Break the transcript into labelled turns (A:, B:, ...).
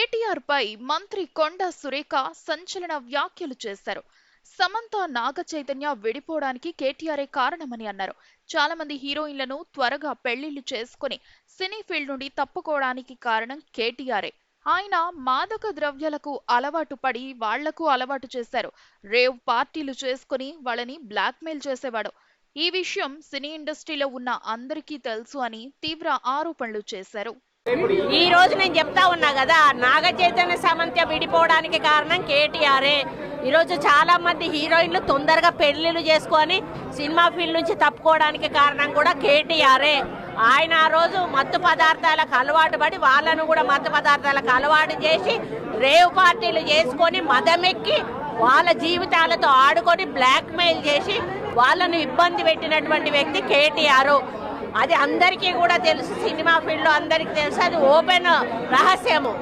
A: కేటీఆర్ పై మంత్రి కొండా సురేఖ సంచలన వ్యాఖ్యలు చేశారు. సమంత నాగ చైతన్య విడిపోవడానికి కేటీఆరే కారణమని అన్నారు. చాలా మంది హీరోయిన్లను త్వరగా పెళ్లిళ్లు చేసుకుని సినీ ఫీల్డ్ నుండి తప్పుకోవడానికి కారణం కేటీఆరే. ఆయన మాదక ద్రవ్యాలకు అలవాటు పడి వాళ్లకు అలవాటు చేశారు. రేవ్ పార్టీలు చేసుకుని వాళ్ళని బ్లాక్మెయిల్ చేసేవాడు. ఈ విషయం సినీ ఇండస్ట్రీలో ఉన్న అందరికీ తెలుసు అని తీవ్ర ఆరోపణలు చేశారు.
B: ఈ రోజు నేను చెప్తా ఉన్నా కదా, నాగ చైతన్య సమంత విడిపోవడానికి కారణం కేటీఆరే. ఈరోజు చాలా మంది హీరోయిన్లు తొందరగా పెళ్లిళ్ళు చేసుకొని సినిమా ఫీల్డ్ నుంచి తప్పుకోవడానికి కారణం కూడా కేటీఆరే. ఆయన ఆ రోజు మత్తు పదార్థాలకు అలవాటు పడి వాళ్ళను కూడా మత్తు పదార్థాలకు అలవాటు చేసి రేవ్ పార్టీలు చేసుకొని మదమెక్కి వాళ్ళ జీవితాలతో ఆడుకొని బ్లాక్మెయిల్ చేసి వాళ్ళను ఇబ్బంది పెట్టినటువంటి వ్యక్తి కేటీఆర్. అది అందరికీ కూడా తెలుసు, సినిమా ఫీల్డ్ లో అందరికీ తెలుసు, అది ఓపెన్ రహస్యము.